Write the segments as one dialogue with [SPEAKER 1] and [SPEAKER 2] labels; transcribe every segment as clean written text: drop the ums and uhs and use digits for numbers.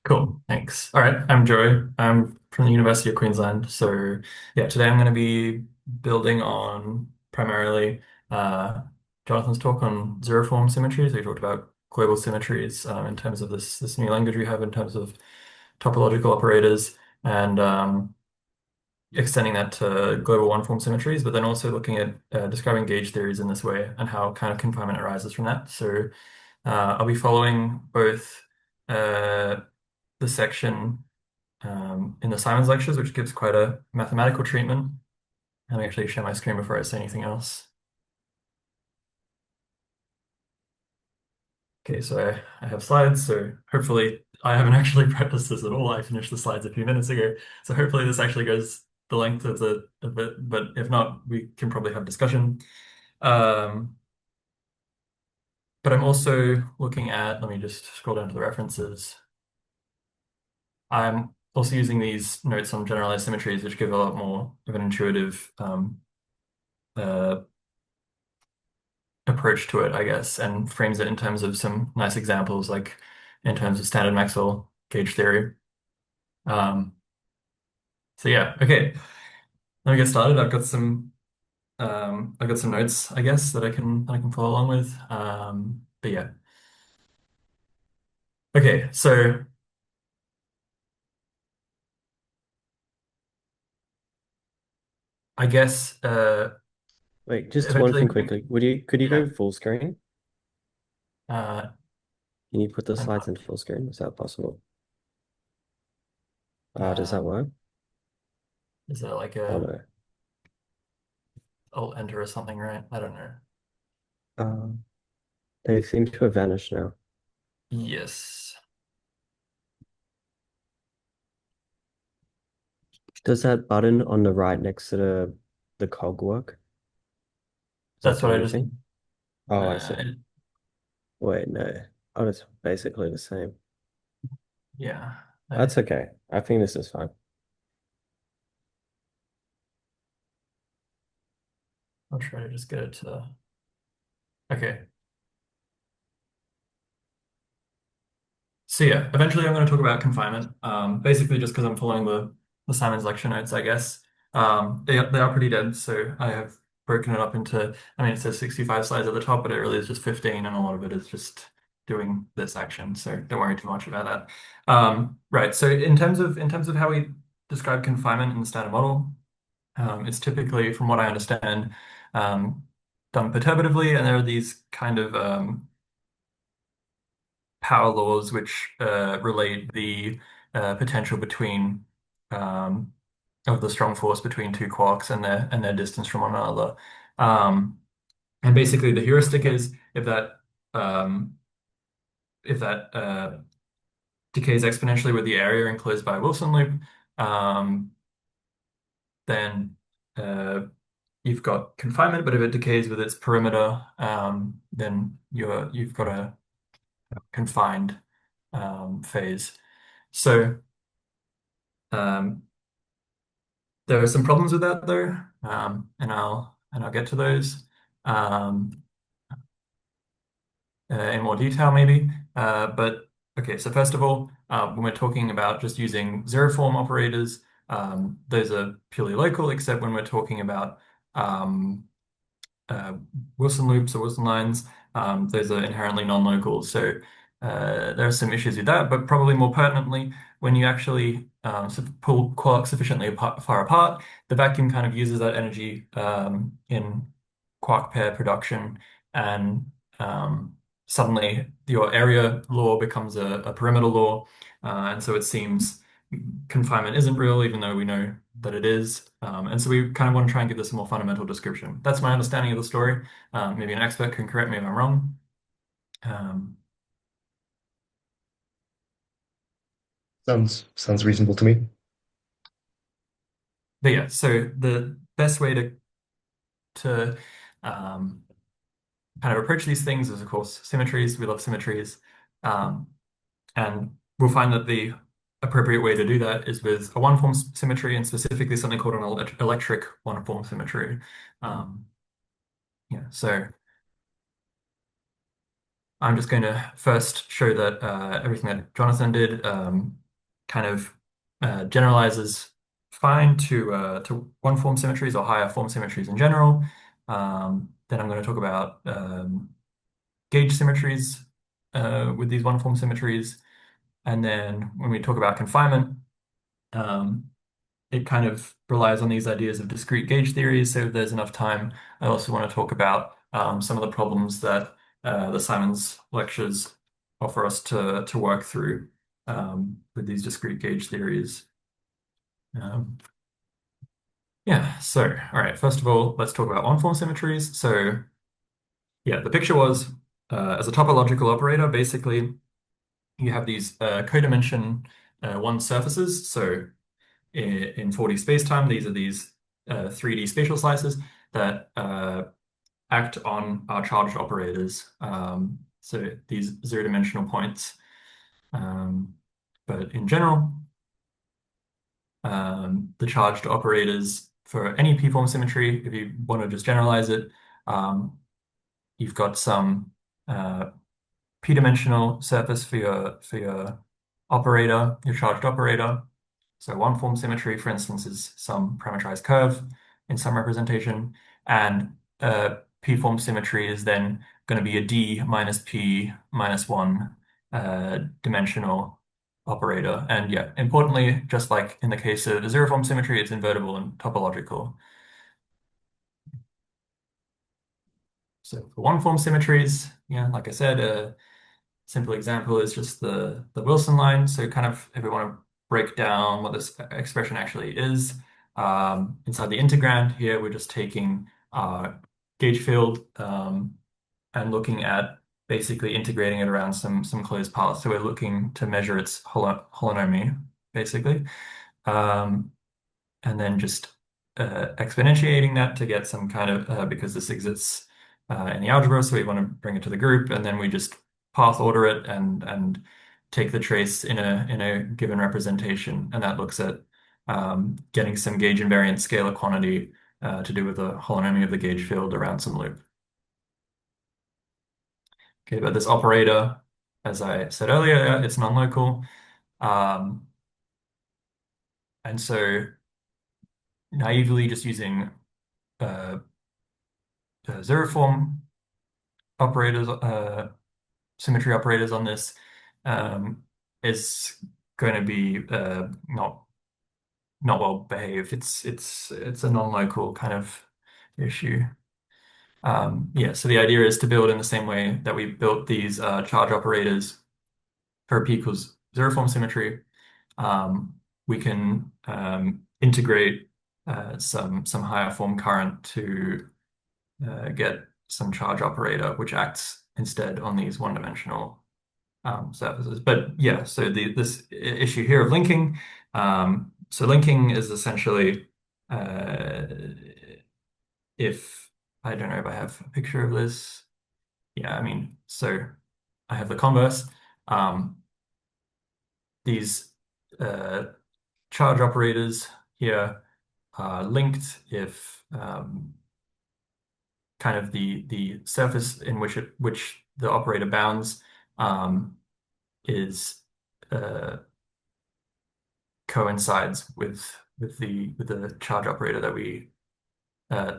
[SPEAKER 1] Cool, thanks. All right, I'm Joey. I'm from the University of Queensland. So yeah, today I'm going to be building on primarily uh, Jonathan's talk on zero form symmetries. We talked about global symmetries in terms of this new language we have in terms of topological operators and extending that to global one form symmetries, but then also looking at describing gauge theories in this way and how kind of confinement arises from that. So I'll be following both uh, the section in the Simons lectures, which gives quite a mathematical treatment. Let me actually share my screen before I say anything else. Okay, so I have slides, so hopefully I haven't actually practiced this at all. I finished the slides a few minutes ago. So hopefully this actually goes the length of it, but if not, we can probably have discussion. Um, but I'm also looking at, let me just scroll down to the references. I'm also using these notes on generalized symmetries, which give a lot more of an intuitive uh, approach to it, I guess, and frames it in terms of some nice examples, like in terms of standard Maxwell gauge theory. Um, so yeah, okay, let me get started. I've got some notes, I guess, that I can follow along with. But yeah, okay, so I guess
[SPEAKER 2] Wait, just one thing
[SPEAKER 1] eventually,
[SPEAKER 2] quickly. Could you
[SPEAKER 1] yeah,
[SPEAKER 2] go full screen?
[SPEAKER 1] uh,
[SPEAKER 2] Can you put the
[SPEAKER 1] I'm
[SPEAKER 2] slides
[SPEAKER 1] not,
[SPEAKER 2] into full screen? Is that possible? Does that
[SPEAKER 1] um,
[SPEAKER 2] work?
[SPEAKER 1] is it like
[SPEAKER 2] Oh
[SPEAKER 1] a
[SPEAKER 2] no.
[SPEAKER 1] Alt Enter or something, right? I don't know.
[SPEAKER 2] Um, they seem to have vanished now.
[SPEAKER 1] Yes,
[SPEAKER 2] Does that button on the right next to the cog work? Does that
[SPEAKER 1] that's
[SPEAKER 2] do
[SPEAKER 1] what I just.
[SPEAKER 2] anything? Oh, I see.
[SPEAKER 1] Uh,
[SPEAKER 2] Wait, no. Oh, it's basically the same.
[SPEAKER 1] yeah. I,
[SPEAKER 2] That's okay. I think this is fine.
[SPEAKER 1] I'll try to just get it to. Okay. So yeah, eventually I'm going to talk about confinement. Basically just because I'm following the Simon's lecture notes, I guess. They are pretty dense, so I have broken it up into. I mean, it says 65 slides at the top, but it really is just 15, and a lot of it is just doing this action. So don't worry too much about that. Right. So in terms of how we describe confinement in the standard model, it's typically, from what I understand, um, done perturbatively, and there are these kind of power laws which relate the potential between um, of the strong force between two quarks and their distance from one another. Um, and basically, the heuristic is um, if that decays exponentially with the area enclosed by a Wilson loop, um, then you've got confinement. But if it decays with its perimeter, then you've got a confined phase. So um, there are some problems with that though, and I'll get to those in more detail maybe. But okay, so first of all, when we're talking about just using zero form operators, those are purely local, except when we're talking about um, uh, Wilson loops or Wilson lines, those are inherently non-local. So there are some issues with that, but probably more pertinently, when you actually pull quarks sufficiently far apart, the vacuum kind of uses that energy in quark pair production, and suddenly your area law becomes a perimeter law, and so it seems confinement isn't real, even though we know that it is. And so we kind of want to try and give this a more fundamental description. That's my understanding of the story. Maybe an expert can correct me if I'm wrong. Um,
[SPEAKER 3] Sounds reasonable to me.
[SPEAKER 1] but yeah, so the best way to um, kind of approach these things is, of course, symmetries. We love symmetries. Um, and we'll find that the appropriate way to do that is with a one-form symmetry and specifically something called an electric one-form symmetry. Um, yeah, so I'm just going to first show that everything that Jonathan did kind of generalizes fine to one form symmetries or higher form symmetries in general. Then I'm going to talk about gauge symmetries with these one form symmetries. And then when we talk about confinement, um, it kind of relies on these ideas of discrete gauge theories. So if there's enough time, I also want to talk about some of the problems that the Simons lectures offer us to work through with these discrete gauge theories. Um, yeah, so, all right, first of all, let's talk about one-form symmetries. So, yeah, the picture was as a topological operator, basically, you have these codimension one surfaces. So, in 4D spacetime, these are these 3D spatial slices that act on our charged operators. So these zero-dimensional points. Um, but in general, the charged operators for any p-form symmetry, if you want to just generalize it, you've got some uh, p-dimensional surface for your operator, your charged operator. So one form symmetry, for instance, is some parameterized curve in some representation, and p-form symmetry is then going to be a d minus p minus one dimensional operator. And yeah, importantly, just like in the case of the zero form symmetry, it's invertible and topological. So for one form symmetries, yeah, like I said, simple example is just the Wilson line. So kind of if we want to break down what this expression actually is, inside the integrand here, we're just taking our gauge field and looking at basically integrating it around some closed path. So we're looking to measure its holonomy, basically. Um, and then just exponentiating that to get some kind of, because this exists in the algebra, so we want to bring it to the group, and then we just path order it and take the trace in a given representation, and that looks at getting some gauge invariant scalar quantity to do with the holonomy of the gauge field around some loop. Okay, but this operator, as I said earlier, it's non-local. Um, and so naively just using uh, zero form operators, symmetry operators on this um, is going to be not well behaved. It's a non-local kind of issue. Yeah, so the idea is to build in the same way that we built these charge operators for p equals zero form symmetry. We can integrate some higher form current to get some charge operator, which acts instead on these one-dimensional surfaces. But yeah, so this issue here of linking. So linking is essentially uh, if I don't know if I have a picture of this. Yeah, I mean, so I have the converse. Um, these uh, charge operators here are linked if kind of the surface in which the operator bounds is uh, coincides with the charge operator that we uh,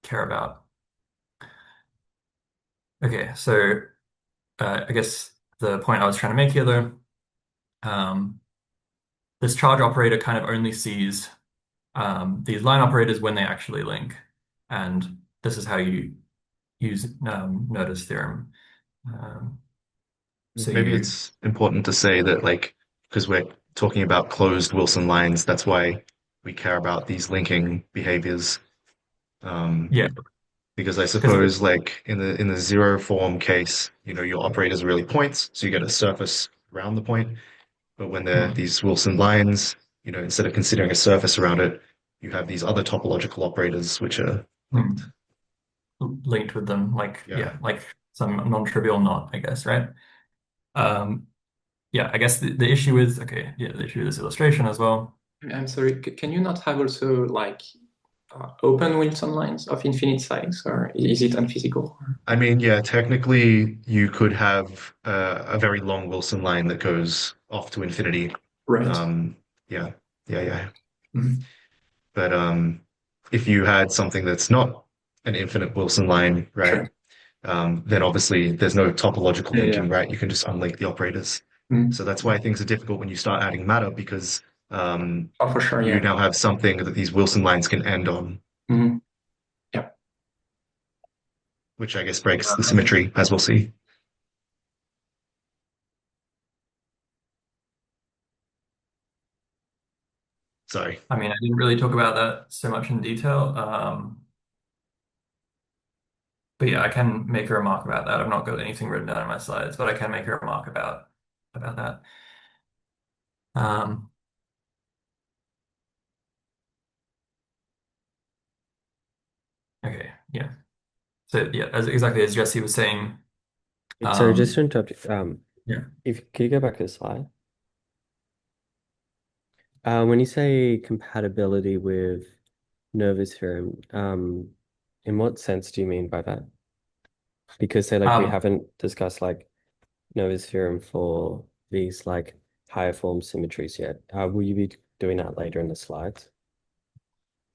[SPEAKER 1] care about. Okay, so I guess the point I was trying to make here, though, um, this charge operator kind of only sees these line operators when they actually link, and this is how you use Noether's theorem. Um, so
[SPEAKER 3] Maybe
[SPEAKER 1] you,
[SPEAKER 3] it's important to say that, like, because we're talking about closed Wilson lines, that's why we care about these linking behaviors. Um,
[SPEAKER 1] yeah,
[SPEAKER 3] because I
[SPEAKER 1] because
[SPEAKER 3] suppose, like, in the zero form case, your operators are really points, so you get a surface around the point. But when they're these Wilson lines, instead of considering a surface around it, you have these other topological operators which are linked.
[SPEAKER 1] linked with them, like
[SPEAKER 3] Yeah.
[SPEAKER 1] yeah, like some non-trivial knot, I guess, right? Um, yeah, I guess the issue is okay. Yeah, the issue is illustration as well.
[SPEAKER 4] I'm sorry, can you not have also like open Wilson lines of infinite size, or is it unphysical?
[SPEAKER 3] I mean, yeah, technically you could have a very long Wilson line that goes off to infinity.
[SPEAKER 4] Right.
[SPEAKER 3] Um, yeah, yeah.
[SPEAKER 4] Mhm.
[SPEAKER 3] But if you had something that's not an infinite Wilson line, right,
[SPEAKER 4] Sure.
[SPEAKER 3] then obviously there's no topological
[SPEAKER 4] Yeah, yeah.
[SPEAKER 3] linking, right? You can just unlink the operators.
[SPEAKER 4] Mhm.
[SPEAKER 3] So that's why things are difficult when you start adding matter because
[SPEAKER 4] Oh, for sure,
[SPEAKER 3] you
[SPEAKER 4] yeah.
[SPEAKER 3] now have something that these Wilson lines can end on,
[SPEAKER 4] Mhm. Yeah.
[SPEAKER 3] which I guess breaks the symmetry, as we'll see. Sorry.
[SPEAKER 1] I mean, I didn't really talk about that so much in detail. But yeah, I can make a remark about that. I've not got anything written down in my slides, but I can make a remark about that. Um, okay, yeah. So yeah, as exactly as Jesse was saying,
[SPEAKER 2] So just to
[SPEAKER 1] um,
[SPEAKER 2] interrupt you,
[SPEAKER 1] yeah.
[SPEAKER 2] if could you go back to the slide? When you say compatibility with Noether's theorem, in what sense do you mean by that? Because say like we
[SPEAKER 1] Um,
[SPEAKER 2] haven't discussed like Noether's theorem for these like higher form symmetries yet. Will you be doing that later in the slides?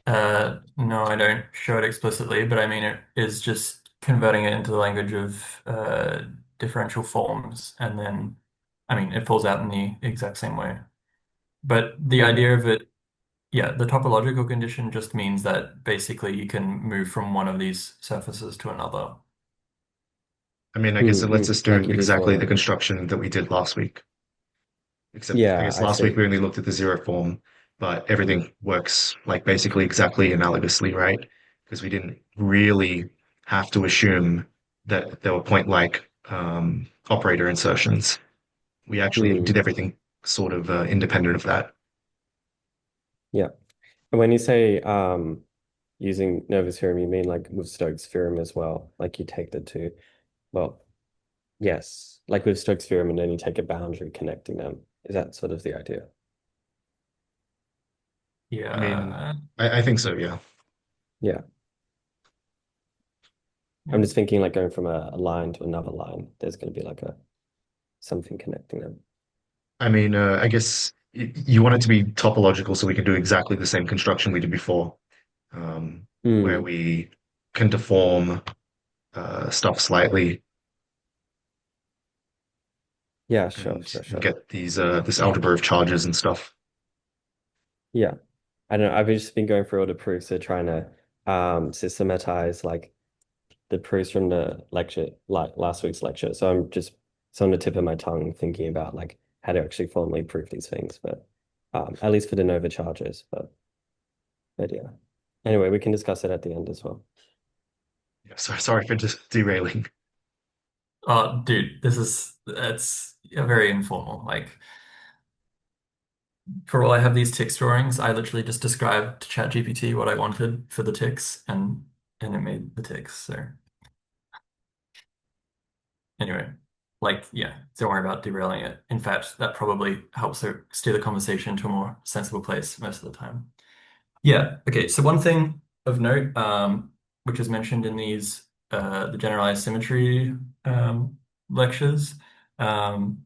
[SPEAKER 1] no, I don't show it explicitly, but I mean it is just converting it into the language of differential forms, and then I mean it falls out in the exact same way. But the
[SPEAKER 2] Okay.
[SPEAKER 1] idea of it, yeah, the topological condition just means that basically you can move from one of these surfaces to another.
[SPEAKER 3] I mean, I guess it lets us
[SPEAKER 2] Like
[SPEAKER 3] do
[SPEAKER 2] if you
[SPEAKER 3] exactly the
[SPEAKER 2] follow.
[SPEAKER 3] construction that we did last week. Except I
[SPEAKER 2] Yeah,
[SPEAKER 3] guess
[SPEAKER 2] I
[SPEAKER 3] last week
[SPEAKER 2] see.
[SPEAKER 3] we only looked at the zero form, but everything works like basically exactly analogously, right? Because we didn't really have to assume that there were point-like operator insertions. We actually
[SPEAKER 2] Hmm.
[SPEAKER 3] did everything sort of independent of that.
[SPEAKER 2] Yeah. And when you say using Noether's theorem, you mean like with Stokes' theorem as well? Like you take the two. Well, yes, like with Stokes' theorem, and then you take a boundary connecting them. Is that sort of the idea?
[SPEAKER 3] I mean,
[SPEAKER 1] Yeah,
[SPEAKER 3] I think so, yeah.
[SPEAKER 2] Yeah. I'm
[SPEAKER 1] yeah,
[SPEAKER 2] just thinking like going from a line to another line, there's going to be like a something connecting them.
[SPEAKER 3] I mean, I guess you want it to be topological so we can do exactly the same construction we did before, where
[SPEAKER 2] Hmm.
[SPEAKER 3] we can deform stuff slightly
[SPEAKER 2] Yeah, sure,
[SPEAKER 3] and
[SPEAKER 2] sure,
[SPEAKER 3] and
[SPEAKER 2] sure.
[SPEAKER 3] get these this algebra of charges and stuff.
[SPEAKER 2] Yeah. I don't know. I've just been going through all the proofs, so trying to systematize like the proofs from the lecture, like last week's lecture. So I'm just it's on the tip of my tongue thinking about like how to actually formally prove these things, but at least for the Nova charges. But yeah. Anyway, we can discuss it at the end as well.
[SPEAKER 3] Yeah, sorry for just derailing.
[SPEAKER 1] oh, dude, it's very informal. Like, for all I have these ticks drawings, I literally just described to ChatGPT what I wanted for the ticks, and it made the ticks. So anyway, like, yeah, don't worry about derailing it. In fact, that probably helps steer the conversation to a more sensible place most of the time. Yeah. Okay. So one thing of note, which is mentioned in these the generalized symmetry lectures. Um,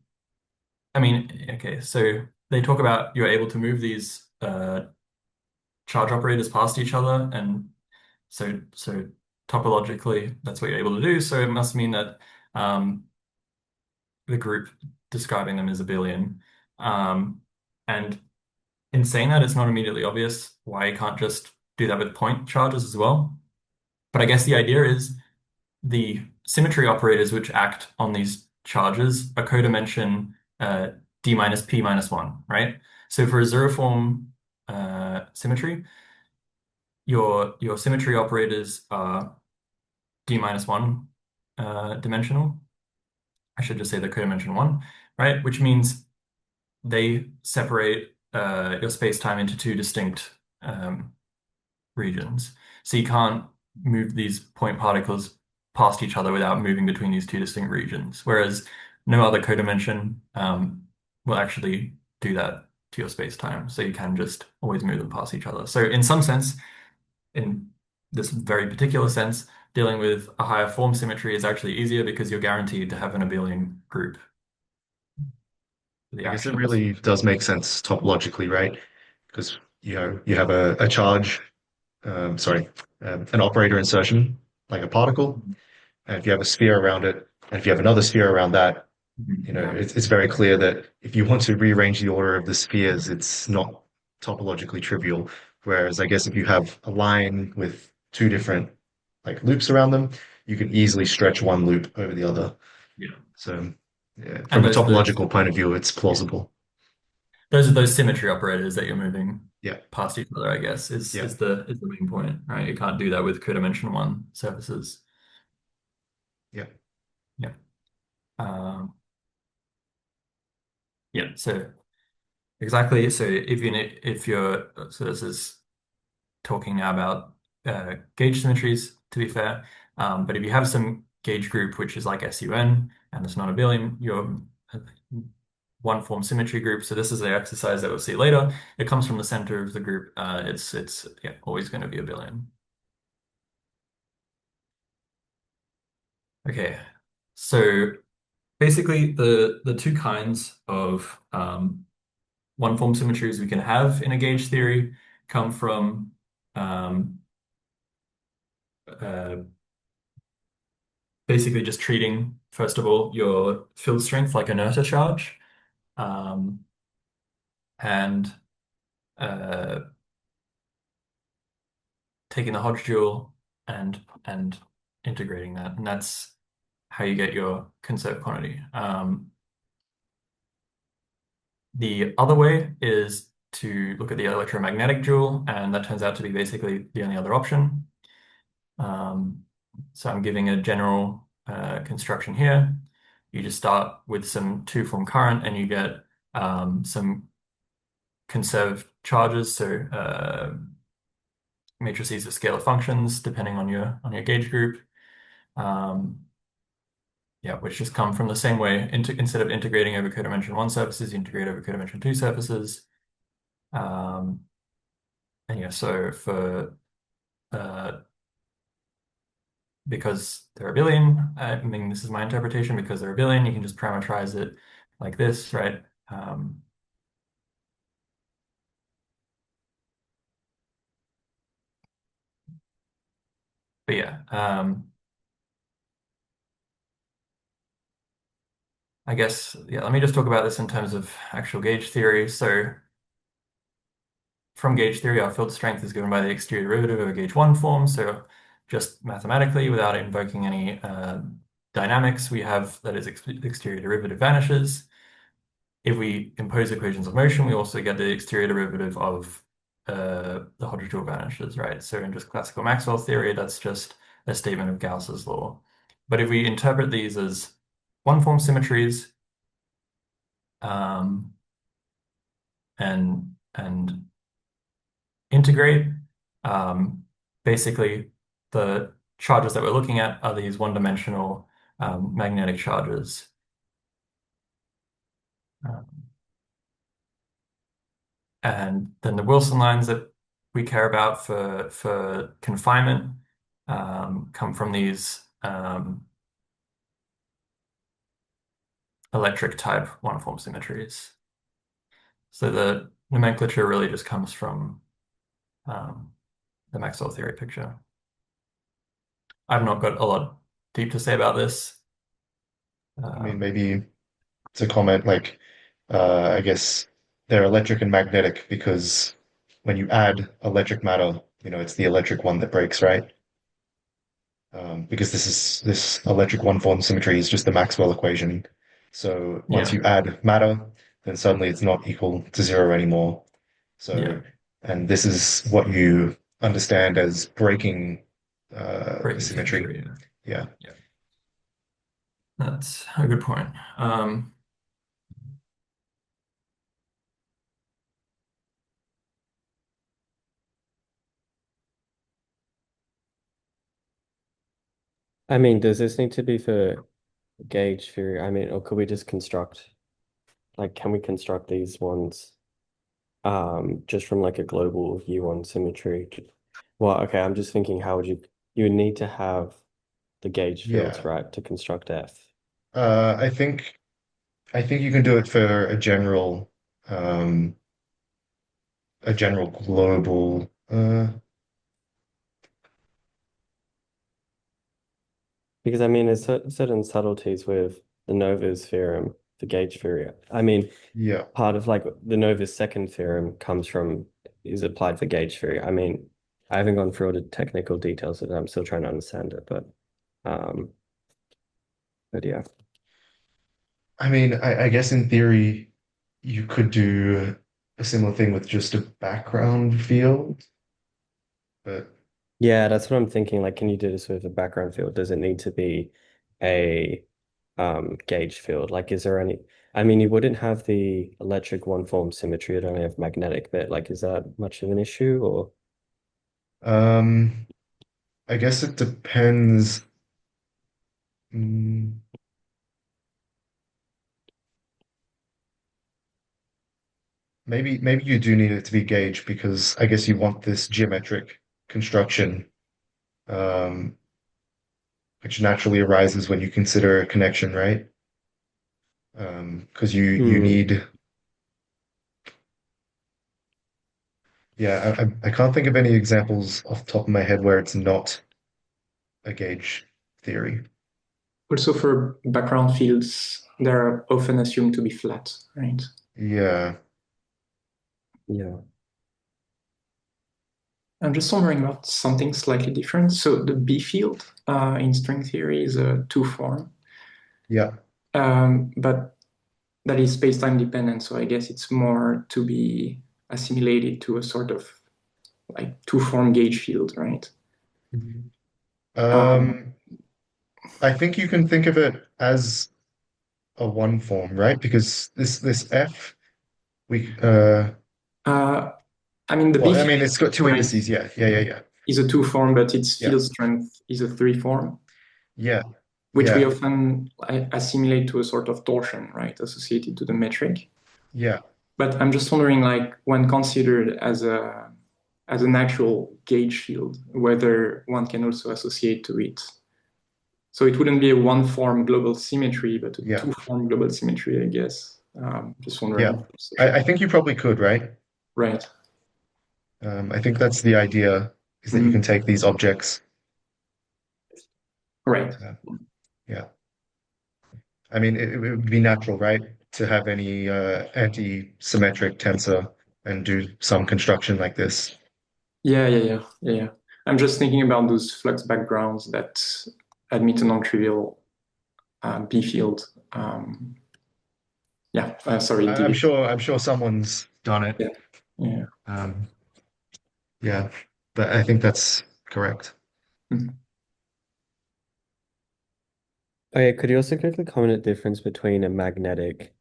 [SPEAKER 1] I mean, okay, so they talk about you're able to move these charge operators past each other, and so topologically, that's what you're able to do. So it must mean that um, the group describing them is abelian. Um, and in saying that, it's not immediately obvious why you can't just do that with point charges as well. But I guess the idea is the symmetry operators which act on these charges are codimension d minus p minus 1, right? So for a zero form symmetry, your symmetry operators are d minus 1 dimensional. I should just say they're codimension 1, right? Which means they separate your space-time into two distinct regions. So you can't move these point particles past each other without moving between these two distinct regions. Whereas no other codimension will actually do that to your space-time. So you can just always move them past each other. So in some sense, in this very particular sense, dealing with a higher form symmetry is actually easier because you're guaranteed to have an abelian group for the
[SPEAKER 3] I guess it
[SPEAKER 1] actions.
[SPEAKER 3] really does make sense topologically, right? Because you have a charge, sorry, an operator insertion, like a particle, and if you have a sphere around it, and if you have another sphere around that,
[SPEAKER 1] Yeah.
[SPEAKER 3] it's very clear that if you want to rearrange the order of the spheres, it's not topologically trivial. Whereas I guess if you have a line with two different like loops around them, you can easily stretch one loop over the other.
[SPEAKER 1] Yeah.
[SPEAKER 3] So yeah,
[SPEAKER 1] And
[SPEAKER 3] from a
[SPEAKER 1] those are those,
[SPEAKER 3] topological point of view, it's
[SPEAKER 1] yeah.
[SPEAKER 3] plausible.
[SPEAKER 1] Those are those symmetry operators that you're moving
[SPEAKER 3] Yeah,
[SPEAKER 1] past each other, I guess, is
[SPEAKER 3] yeah,
[SPEAKER 1] is the main point, right? You can't do that with codimension one surfaces.
[SPEAKER 3] yeah.
[SPEAKER 1] Yeah. Um, yeah. So exactly. So if you're so this is talking now about gauge symmetries, to be fair. But if you have some gauge group which is like SUN and it's not abelian, you're one form symmetry group. So this is the exercise that we'll see later. It comes from the center of the group. It's yeah, always going to be abelian. Okay. So basically the two kinds of one form symmetries we can have in a gauge theory come from um, uh, basically just treating, first of all, your field strength like a Noether charge, um, and uh, taking the Hodge dual and integrating that, and that's how you get your conserved quantity. The other way is to look at the electromagnetic dual, and that turns out to be basically the only other option. Um, so I'm giving a general construction here. You just start with some two-form current, and you get some conserved charges, so matrices of scalar functions depending on your gauge group. Um, yeah, which just come from the same way. Instead of integrating over codimension one surfaces, you integrate over codimension two surfaces. Um, and yeah, so for uh, because they're abelian, I mean this is my interpretation. Because they're abelian, you can just parameterize it like this, right? But yeah, I guess, yeah, let me just talk about this in terms of actual gauge theory. So from gauge theory, our field strength is given by the exterior derivative of a gauge one form. So just mathematically, without invoking any dynamics, we have that is exterior derivative vanishes. If we impose equations of motion, we also get the exterior derivative of the Hodge dual vanishes, right? So in just classical Maxwell theory, that's just a statement of Gauss's law. But if we interpret these as one form symmetries, um, and integrate. Basically, the charges that we're looking at are these one-dimensional magnetic charges. Um, and then the Wilson lines that we care about for confinement come from these electric type one-form symmetries. So the nomenclature really just comes from um, the Maxwell theory picture. I've not got a lot deep to say about this.
[SPEAKER 3] I mean,
[SPEAKER 1] Um,
[SPEAKER 3] maybe to comment, like, I guess they're electric and magnetic because when you add electric matter, it's the electric one that breaks, right? Because this electric one form symmetry is just the Maxwell equation. So once
[SPEAKER 1] yeah,
[SPEAKER 3] you add matter, then suddenly it's not equal to zero anymore.
[SPEAKER 1] yeah.
[SPEAKER 3] So, and this is what you understand as breaking the
[SPEAKER 1] Breaking
[SPEAKER 3] symmetry.
[SPEAKER 1] symmetry. Yeah.
[SPEAKER 3] Yeah.
[SPEAKER 1] Yeah. That's a good point.
[SPEAKER 2] I mean, does this need to be for gauge theory? I mean, or could we just construct, like, can we construct these ones just from like a global view on symmetry? Well, okay, I'm just thinking how would you would need to have the gauge fields,
[SPEAKER 3] Yeah.
[SPEAKER 2] right, to construct F.
[SPEAKER 3] Uh, I think I think you can do it for um a general global
[SPEAKER 2] Because I mean, there's certain subtleties with the Noether's theorem, the gauge theory. I mean,
[SPEAKER 3] yeah.
[SPEAKER 2] part of like the Noether's second theorem comes from is applied for gauge theory. I mean, I haven't gone through all the technical details of it. I'm still trying to understand it, um, but yeah.
[SPEAKER 3] I mean, I guess in theory you could do a similar thing with just a background field, but
[SPEAKER 2] Yeah, that's what I'm thinking. Like, can you do this with a background field? Does it need to be a gauge field? Like, is there any? I mean, you wouldn't have the electric one form symmetry, you'd only have magnetic, but like, is that much of an issue or?
[SPEAKER 3] um I guess it depends. Mm, maybe you do need it to be gauged because I guess you want this geometric construction, um, which naturally arises when you consider a connection, right? Because you
[SPEAKER 2] Hmm.
[SPEAKER 3] need, yeah, I can't think of any examples off the top of my head where it's not a gauge theory.
[SPEAKER 4] Also, for background fields, they're often assumed to be flat, right?
[SPEAKER 3] Yeah,
[SPEAKER 2] Yeah.
[SPEAKER 4] I'm just wondering about something slightly different. So the B field in string theory is a two form,
[SPEAKER 3] yeah,
[SPEAKER 4] but that is space-time dependent. So I guess it's more to be assimilated to a sort of like two-form gauge field, right?
[SPEAKER 3] Mhm.
[SPEAKER 4] Um,
[SPEAKER 3] Um, I think you can think of it as a one form, right? Because this F we
[SPEAKER 4] uh, I mean, the B
[SPEAKER 3] well, I
[SPEAKER 4] field
[SPEAKER 3] mean it's got two
[SPEAKER 4] right,
[SPEAKER 3] indices. Yeah, yeah, yeah, yeah,
[SPEAKER 4] is a two form, but its
[SPEAKER 3] yeah,
[SPEAKER 4] field strength is a three form,
[SPEAKER 3] yeah,
[SPEAKER 4] which we
[SPEAKER 3] yeah,
[SPEAKER 4] often assimilate to a sort of torsion, right, associated to the metric.
[SPEAKER 3] yeah,
[SPEAKER 4] But I'm just wondering, like, when considered as an actual gauge field, whether one can also associate to it. So it wouldn't be a one-form global symmetry, but a
[SPEAKER 3] yeah,
[SPEAKER 4] two-form global symmetry, I guess. Just
[SPEAKER 3] yeah.
[SPEAKER 4] wondering.
[SPEAKER 3] I think you probably could, right?
[SPEAKER 4] Right.
[SPEAKER 3] I think that's the idea is that you can
[SPEAKER 4] Mhm.
[SPEAKER 3] take these objects.
[SPEAKER 4] Right.
[SPEAKER 3] Uh, yeah. I mean, it would be natural, right, to have any anti-symmetric tensor and do some construction like this.
[SPEAKER 4] Yeah. I'm just thinking about those flux backgrounds that admit a non-trivial B field. Sorry, DB.
[SPEAKER 3] I'm sure someone's done it.
[SPEAKER 4] Yeah, yeah.
[SPEAKER 3] Um, yeah, but I think that's correct.
[SPEAKER 4] Mhm.
[SPEAKER 2] Oh yeah, could you also quickly comment the difference between a magnetic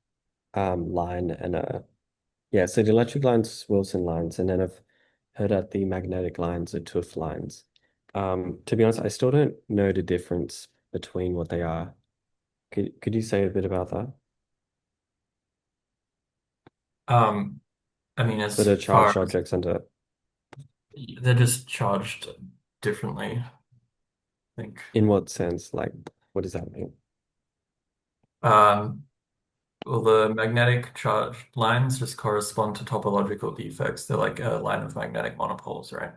[SPEAKER 2] line and a yeah, so the electric lines Wilson lines, and then I've heard that the magnetic lines are Tooth lines. To be honest, I still don't know the difference between what they are. Could you say a bit about that?
[SPEAKER 1] Um, I mean,
[SPEAKER 2] So
[SPEAKER 1] as
[SPEAKER 2] the
[SPEAKER 1] far
[SPEAKER 2] charged
[SPEAKER 1] as
[SPEAKER 2] objects and
[SPEAKER 1] they're just charged differently, I think.
[SPEAKER 2] in what sense? Like, what does that mean?
[SPEAKER 1] Um, well, the magnetic charge lines just correspond to topological defects. They're like a line of magnetic monopoles, right?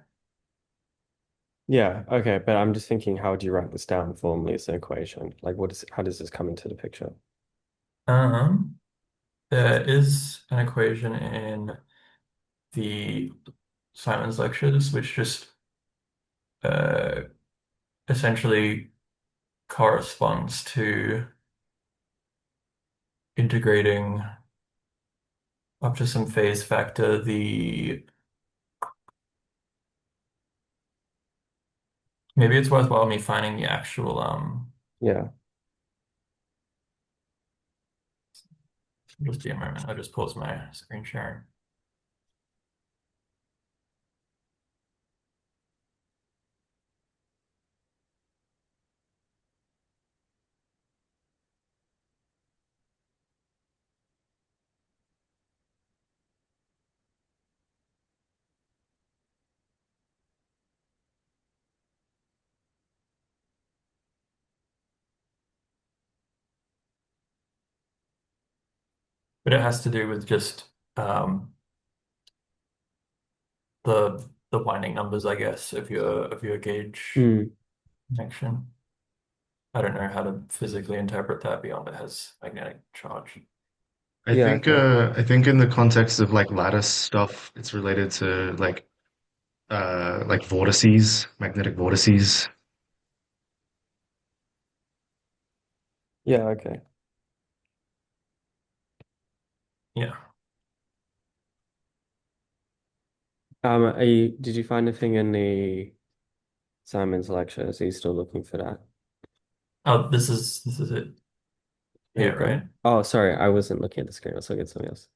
[SPEAKER 2] Yeah, okay, but I'm just thinking, how do you write this down formally as an equation? Like, how does this come into the picture?
[SPEAKER 1] Um, there is an equation in the Simon's lectures, which just uh, essentially corresponds to integrating up to some phase factor the maybe it's worthwhile me finding the actual
[SPEAKER 2] Yeah.
[SPEAKER 1] just be a moment. I'll just pause my screen sharing. but it has to do with just um, the winding numbers, I guess, of your gauge
[SPEAKER 2] Hmm.
[SPEAKER 1] connection. I don't know how to physically interpret that beyond it has magnetic charge.
[SPEAKER 2] Yeah, okay.
[SPEAKER 3] I think in the context of like lattice stuff, it's related to like vortices, magnetic vortices.
[SPEAKER 2] Yeah, okay.
[SPEAKER 1] Yeah.
[SPEAKER 2] Did you find anything in the Simon's lectures? Are you still looking for that?
[SPEAKER 1] Oh, this is it.
[SPEAKER 2] Are you
[SPEAKER 1] Yeah,
[SPEAKER 2] got it?
[SPEAKER 1] right.
[SPEAKER 2] Oh, sorry, I wasn't looking at the screen. I was looking at something else.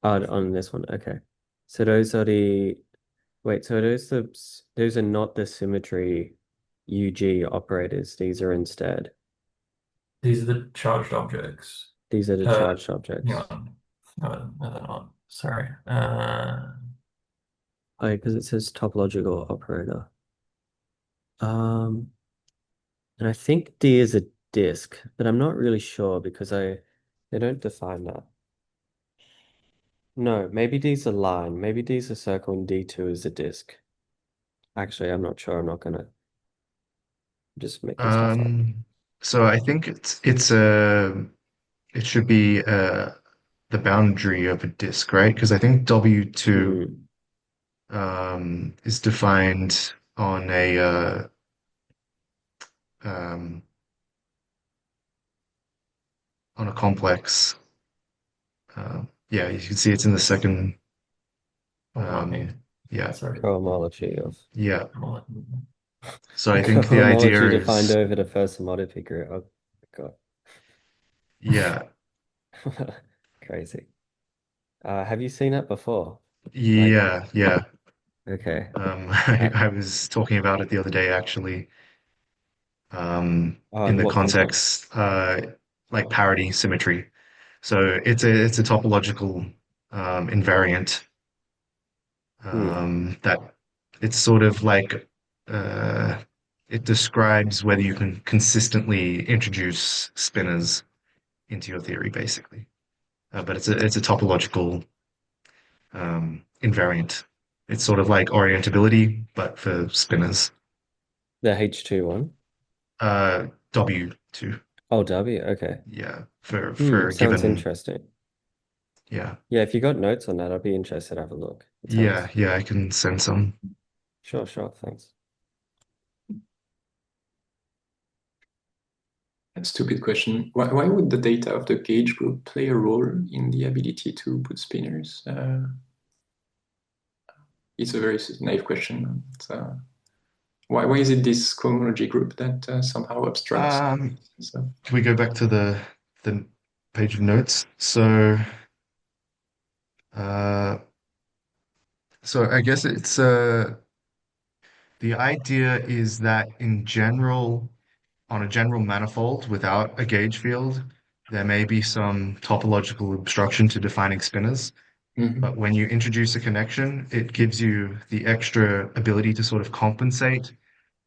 [SPEAKER 2] Oh, on this one. Okay. So those are the wait, so those are not the symmetry UG operators. These are instead.
[SPEAKER 1] These are the charged objects.
[SPEAKER 2] These are the
[SPEAKER 1] Uh,
[SPEAKER 2] charged
[SPEAKER 1] hang
[SPEAKER 2] objects.
[SPEAKER 1] on. No, they're not. Sorry.
[SPEAKER 2] Oh, because it says topological operator. Um, and I think D is a disk, but I'm not really sure because they don't define that. No, maybe D's a line. Maybe D's a circle and D2 is a disk. Actually, I'm not sure. I'm not gonna just making stuff up.
[SPEAKER 3] Um, so I think it should be the boundary of a disk, right? Because I think W2
[SPEAKER 2] Hmm.
[SPEAKER 3] is defined on a um, on a complex. Yeah, you can see it's in the second.
[SPEAKER 1] Hold on here.
[SPEAKER 3] Yeah,
[SPEAKER 1] Sorry.
[SPEAKER 2] Cohomology of
[SPEAKER 3] yeah.
[SPEAKER 1] Come on.
[SPEAKER 3] So
[SPEAKER 2] a
[SPEAKER 3] I think the
[SPEAKER 2] cohomology
[SPEAKER 3] idea
[SPEAKER 2] defined
[SPEAKER 3] is,
[SPEAKER 2] over the first homotopy group. Oh God.
[SPEAKER 3] yeah,
[SPEAKER 2] Crazy. Have you seen it before? Like,
[SPEAKER 3] yeah.
[SPEAKER 2] okay. Uh,
[SPEAKER 3] I was talking about it the other day actually,
[SPEAKER 2] oh,
[SPEAKER 3] in
[SPEAKER 2] in
[SPEAKER 3] the
[SPEAKER 2] what context?
[SPEAKER 3] context, like parity symmetry. So it's a topological invariant
[SPEAKER 2] Hmm.
[SPEAKER 3] that it's sort of like uh, it describes whether you can consistently introduce spinors into your theory, basically. But it's a topological invariant. It's sort of like orientability, but for spinors.
[SPEAKER 2] The H2 one.
[SPEAKER 3] W2,
[SPEAKER 2] Oh, W. Okay.
[SPEAKER 3] yeah,
[SPEAKER 2] Hmm.
[SPEAKER 3] for a
[SPEAKER 2] Sounds
[SPEAKER 3] given,
[SPEAKER 2] interesting.
[SPEAKER 3] yeah,
[SPEAKER 2] Yeah, if you got notes on that, I'd be interested to have a look. It
[SPEAKER 3] yeah,
[SPEAKER 2] sounds
[SPEAKER 3] yeah. I can send some.
[SPEAKER 2] sure, sure. Thanks.
[SPEAKER 4] A stupid question. Why would the data of the gauge group play a role in the ability to put spinners? It's a very naive question. Why is it this cohomology group that somehow obstructs?
[SPEAKER 3] Um,
[SPEAKER 4] So,
[SPEAKER 3] can we go back to the page of notes? Uh, so I guess it's the idea is that in general, on a general manifold without a gauge field, there may be some topological obstruction to defining spinors. But
[SPEAKER 4] mhm.
[SPEAKER 3] when you introduce a connection, it gives you the extra ability to sort of compensate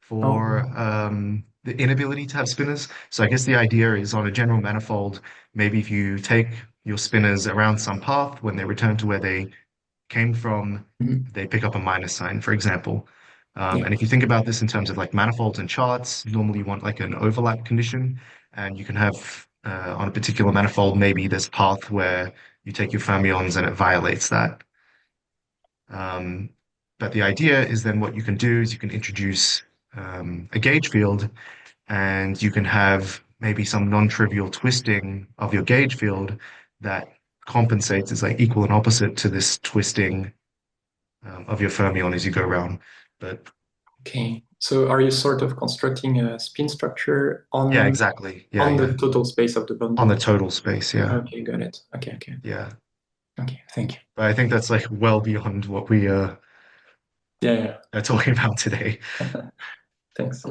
[SPEAKER 3] for
[SPEAKER 4] Oh,
[SPEAKER 3] the inability to have spinners. So I guess the idea is on a general manifold, maybe if you take your spinners around some path, when they return to where they came from,
[SPEAKER 4] mhm.
[SPEAKER 3] they pick up a minus sign, for example.
[SPEAKER 4] Yeah.
[SPEAKER 3] And if you think about this in terms of like manifolds and charts, normally you want like an overlap condition, and you can have on a particular manifold, maybe this path where you take your fermions and it violates that. Um, but the idea is then what you can do is you can introduce a gauge field and you can have maybe some non-trivial twisting of your gauge field that compensates as like equal and opposite to this twisting of your fermion as you go around. But
[SPEAKER 4] Okay. So are you sort of constructing a spin structure
[SPEAKER 3] yeah, exactly. Yeah,
[SPEAKER 4] on
[SPEAKER 3] yeah.
[SPEAKER 4] the total space of the
[SPEAKER 3] On the
[SPEAKER 4] bundle?
[SPEAKER 3] total space, yeah.
[SPEAKER 4] Okay, got it. Okay, okay.
[SPEAKER 3] Yeah.
[SPEAKER 4] Okay, thank you.
[SPEAKER 3] But I think that's like well beyond what we
[SPEAKER 4] Yeah,
[SPEAKER 3] are talking about today.
[SPEAKER 4] yeah. Thanks.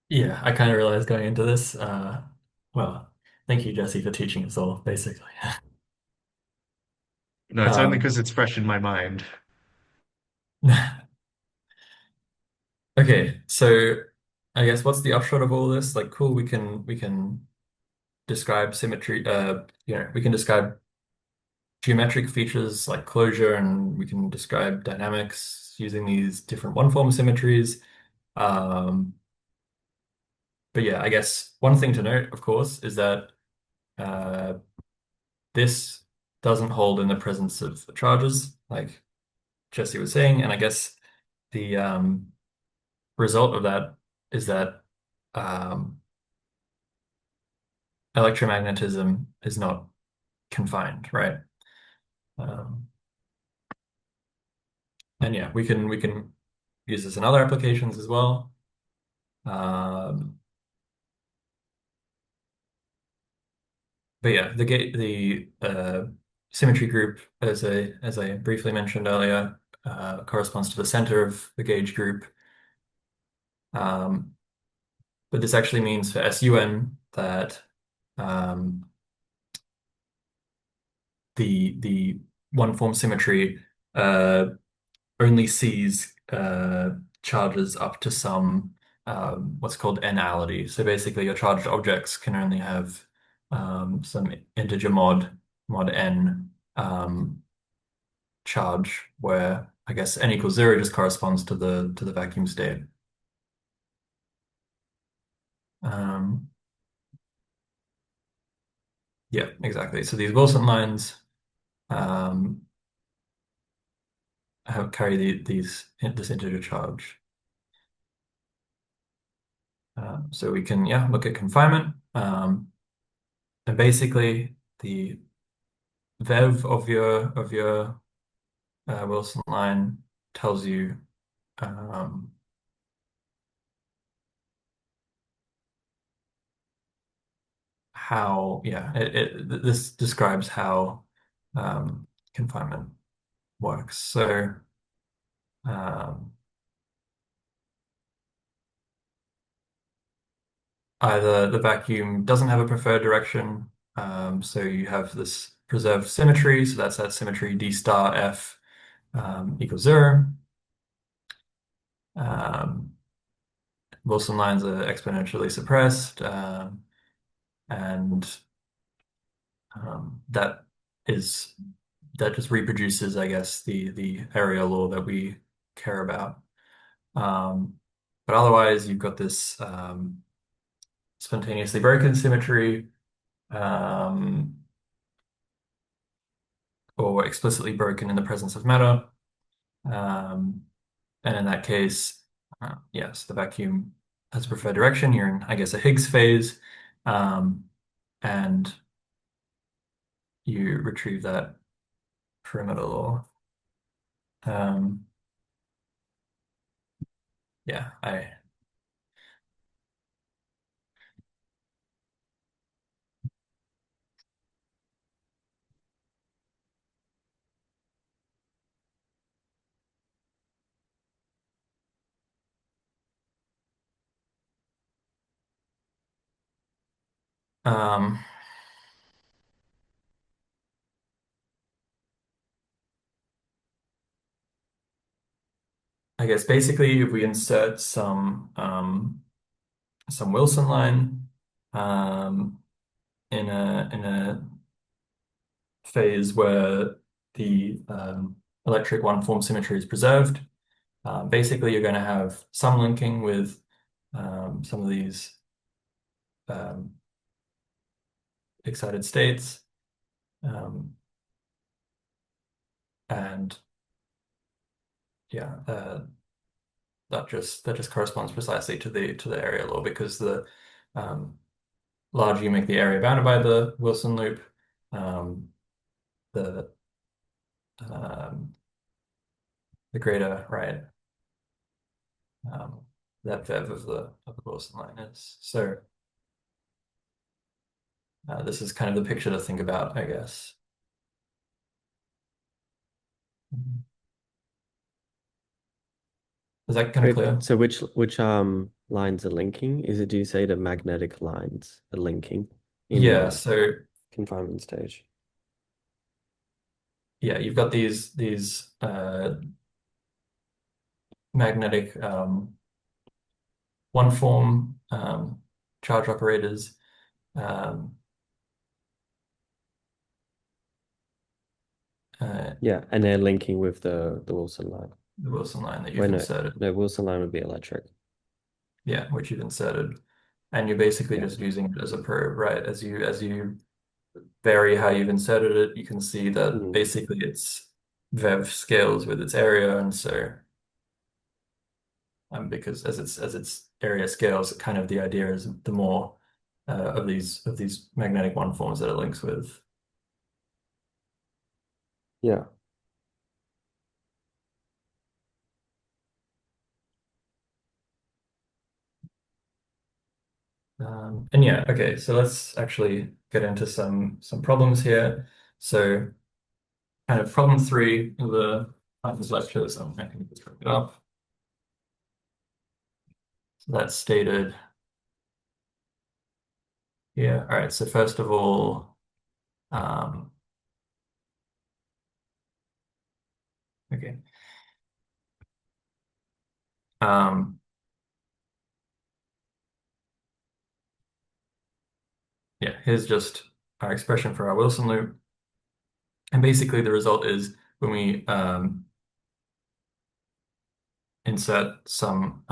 [SPEAKER 1] Yeah, I kind of realized going into this. Well, thank you, Jesse, for teaching us all, basically.
[SPEAKER 3] No, it's only
[SPEAKER 1] Um,
[SPEAKER 3] because it's fresh in my mind.
[SPEAKER 1] Okay, so I guess what's the upshot of all this? Like, cool, we can describe symmetry. We can describe geometric features like closure, and we can describe dynamics using these different one-form symmetries. Um, but yeah, I guess one thing to note, of course, is that uh, this doesn't hold in the presence of charges, like Jesse was saying, and I guess the result of that is that um, electromagnetism is not confined, right? Um, and yeah, we can use this in other applications as well. Um, but yeah, the symmetry group, as I briefly mentioned earlier, corresponds to the center of the gauge group. Um, but this actually means for SUN that um, the one form symmetry uh, only sees charges up to some what's called n-ality. So basically, your charged objects can only have some integer mod n charge, where I guess n equals 0 just corresponds to the vacuum state. Um, yeah, exactly. So these Wilson lines um, carry this integer charge. So we can look at confinement. And basically the vev of your Wilson line tells you um, how this describes how confinement works. So um, either the vacuum doesn't have a preferred direction, so you have this preserved symmetry, so that's that symmetry d star f equals 0. Um, Wilson lines are exponentially suppressed, and that is that just reproduces, I guess, the area law that we care about. But otherwise, you've got this spontaneously broken symmetry, um, or explicitly broken in the presence of matter. And in that case, yes, the vacuum has a preferred direction. You're in, I guess, a Higgs phase, and you retrieve that perimeter law. Um, yeah, I um, I guess basically if we insert some Wilson line um, in a phase where the electric one-form symmetry is preserved, basically you're going to have some linking with some of these um, excited states, um, and yeah, that just corresponds precisely to the area law, because the larger you make the area bounded by the Wilson loop, um, the um, the greater, right, um, that vev of the Wilson line is. So this is kind of the picture to think about, I guess. Is that kind of clear?
[SPEAKER 2] So which lines are linking? Is it, do you say the magnetic lines are linking in
[SPEAKER 1] Yeah.
[SPEAKER 2] the
[SPEAKER 1] So
[SPEAKER 2] confinement stage?
[SPEAKER 1] yeah, you've got these magnetic one form charge operators.
[SPEAKER 2] Yeah, and they're linking with the Wilson line.
[SPEAKER 1] The Wilson line that you've
[SPEAKER 2] Wait, no,
[SPEAKER 1] inserted.
[SPEAKER 2] no, Wilson line would be electric.
[SPEAKER 1] Yeah, which you've inserted. And you're basically
[SPEAKER 2] Yeah.
[SPEAKER 1] just using it as a probe, right? As you vary how you've inserted it, you can see that basically it's Vev scales with its area, and so because as its area scales, kind of the idea is the more of these magnetic one forms that it links with.
[SPEAKER 2] Yeah.
[SPEAKER 1] And yeah, okay, so let's actually get into some problems here. So kind of problem 3 of this lecture, so I can just bring it up. So that's stated here. All right, so first of all, okay. Yeah, here's just our expression for our Wilson loop. And basically the result is when we insert some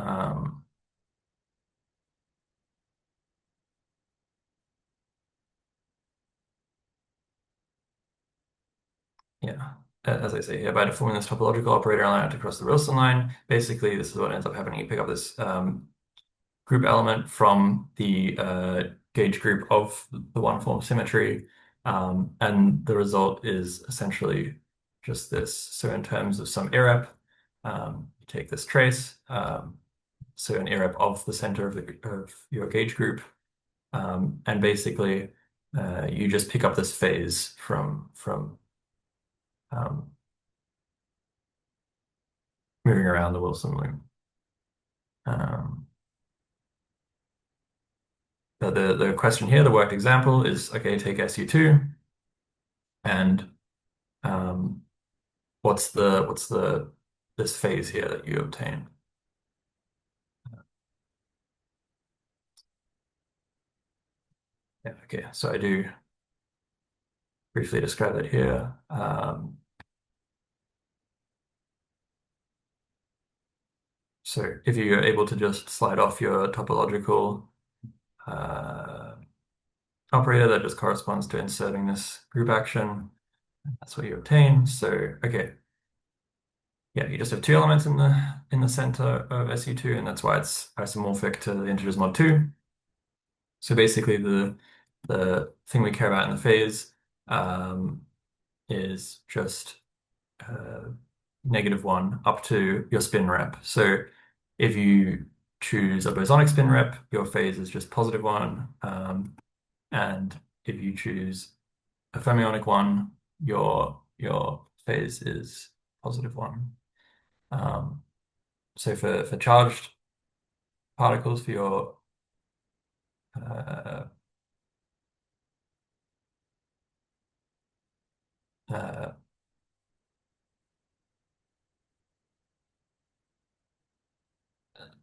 [SPEAKER 1] yeah, as I say here, by deforming this topological operator line out across the Wilson line, basically this is what ends up happening. You pick up this group element from the gauge group of the one form symmetry, and the result is essentially just this. So in terms of some irrep, you take this trace, so an irrep of the center of your gauge group, and basically you just pick up this phase from moving around the Wilson loop. The question here, the worked example is, okay, take SU2 and what's this phase here that you obtain? Yeah, okay, so I do briefly describe it here. So if you're able to just slide off your topological operator, that just corresponds to inserting this group action. That's what you obtain. So okay, yeah, you just have two elements in the center of SU2, and that's why it's isomorphic to the integers mod 2. So basically the thing we care about in the phase is just -1 up to your spin rep. So if you choose a bosonic spin rep, your phase is just +1. And if you choose a fermionic one, your phase is +1. So for charged particles, for your uh, uh,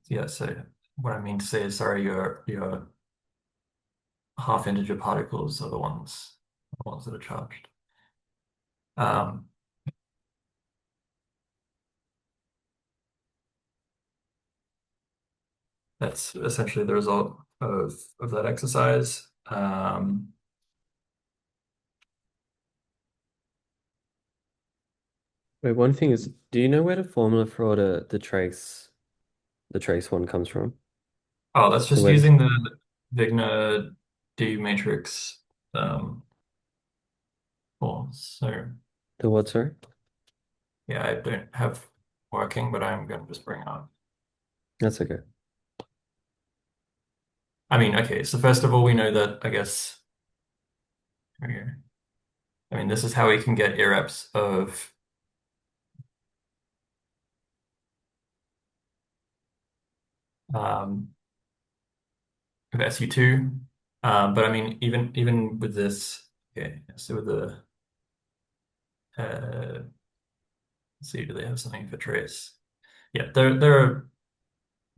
[SPEAKER 1] yeah, so what I mean to say is, sorry, your half integer particles are the ones that are charged. That's essentially the result of that exercise.
[SPEAKER 2] Wait, one thing is, do you know where the formula for the trace one comes from?
[SPEAKER 1] Oh, that's
[SPEAKER 2] So
[SPEAKER 1] just
[SPEAKER 2] where's
[SPEAKER 1] using the Wigner D matrix forms. So
[SPEAKER 2] the what, sorry?
[SPEAKER 1] yeah, I don't have working, but I'm going to just bring it up.
[SPEAKER 2] That's okay.
[SPEAKER 1] I mean, okay, so first of all, we know that, I guess, okay. I mean, this is how we can get irreps of SU2. But I mean, even with this, okay, so with the let's see, do they have something for trace? Yeah, there are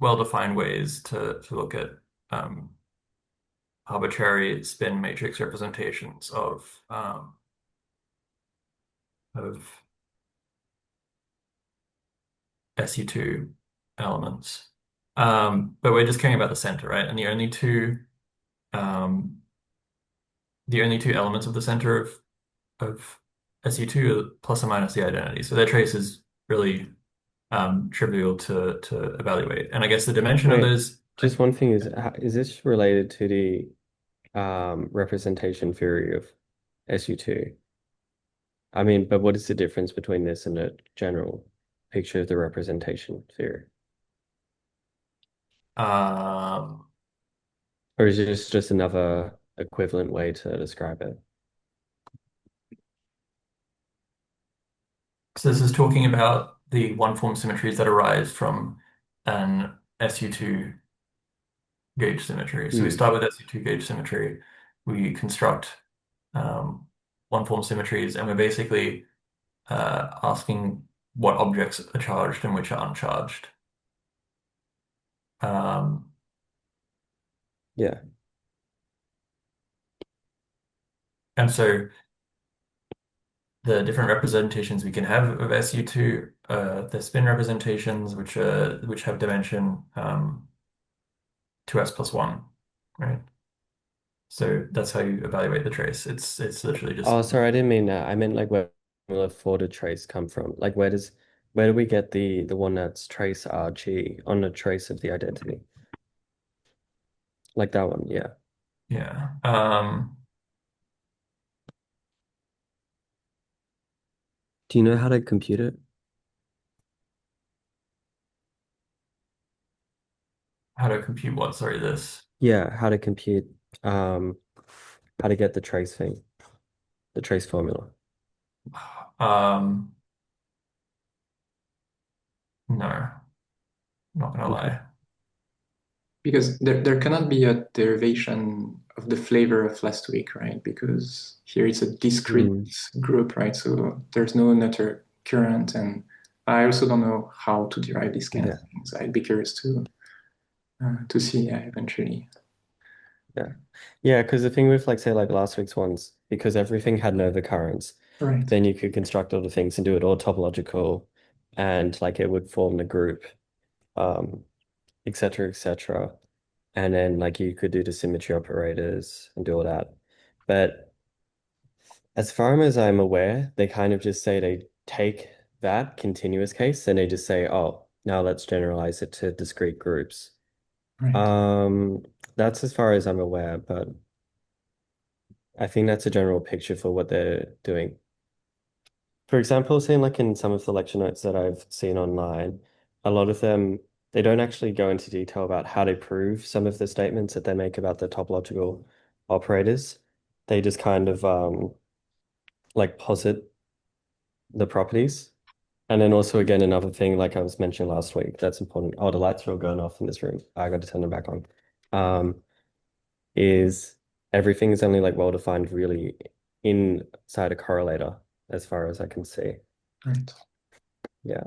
[SPEAKER 1] well-defined ways to look at arbitrary spin matrix representations of SU2 elements. But we're just caring about the center, right? And um, the only two elements of the center of SU2 are plus or minus the identity. So their trace is really trivial to evaluate. And I guess the dimension of
[SPEAKER 2] Wait,
[SPEAKER 1] those,
[SPEAKER 2] just one thing is this related to the representation theory of SU2? I mean, but what is the difference between this and a general picture of the representation theory?
[SPEAKER 1] um,
[SPEAKER 2] Or is it just another equivalent way to describe it?
[SPEAKER 1] so this is talking about the one-form symmetries that arise from an SU2 gauge symmetry. So we
[SPEAKER 2] Hmm.
[SPEAKER 1] start with SU2 gauge symmetry, we construct um, one-form symmetries, and we're basically asking what objects are charged and which are uncharged. Um,
[SPEAKER 2] Yeah.
[SPEAKER 1] and so the different representations we can have of SU2, the spin representations, which have dimension 2s plus 1, right? So that's how you evaluate the trace. It's literally just
[SPEAKER 2] Oh, sorry, I didn't mean that. I meant like where will a forwarded trace come from? Like where do we get the one that's trace RG on the trace of the identity? Like that one, yeah.
[SPEAKER 1] yeah.
[SPEAKER 2] Do you know how to compute it?
[SPEAKER 1] How to compute what? Sorry, this.
[SPEAKER 2] Yeah, how to compute um how to get the trace thing, the trace formula.
[SPEAKER 1] Um, no, not gonna
[SPEAKER 2] Okay.
[SPEAKER 1] lie.
[SPEAKER 4] Because there cannot be a derivation of the flavor of last week, right? Because here it's a discrete
[SPEAKER 2] Mm,
[SPEAKER 4] group, right? So there's no Noether current, and I also don't know how to derive these kind of
[SPEAKER 2] yeah,
[SPEAKER 4] things. I'd be curious to see eventually.
[SPEAKER 2] yeah. Yeah, because the thing with like say like last week's ones, because everything had Noether currents,
[SPEAKER 4] Right.
[SPEAKER 2] then you could construct all the things and do it all topological and like it would form the group, um, et cetera, et cetera. And then like you could do the symmetry operators and do all that. But as far as I'm aware, they kind of just say they take that continuous case and they just say, oh, now let's generalize it to discrete groups.
[SPEAKER 4] Right.
[SPEAKER 2] Um, that's as far as I'm aware, but I think that's a general picture for what they're doing. For example, seeing like in some of the lecture notes that I've seen online, a lot of them, they don't actually go into detail about how to prove some of the statements that they make about the topological operators. They just kind of like posit the properties. And then also again another thing, like I was mentioning last week, that's important. Oh, the lights are all going off in this room. I got to turn them back on. Is everything is only like well defined really inside a correlator, as far as I can see.
[SPEAKER 4] Right.
[SPEAKER 2] Yeah.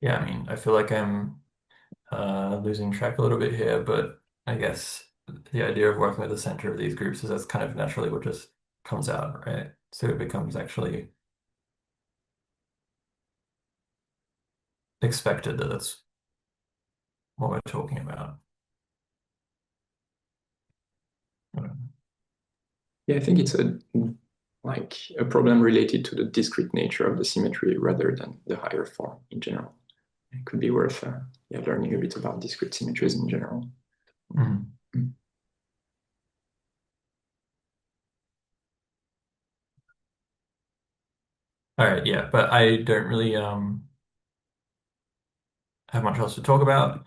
[SPEAKER 1] Yeah, I mean, I feel like I'm losing track a little bit here, but I guess the idea of working with the center of these groups is that's kind of naturally what just comes out, right? So it becomes actually expected that that's what we're talking about.
[SPEAKER 4] Yeah, I think it's a problem related to the discrete nature of the symmetry rather than the higher form in general. It could be worth learning a bit about discrete symmetries in general.
[SPEAKER 1] Mhm.
[SPEAKER 4] Mm.
[SPEAKER 1] All right, yeah, but I don't really have much else to talk about.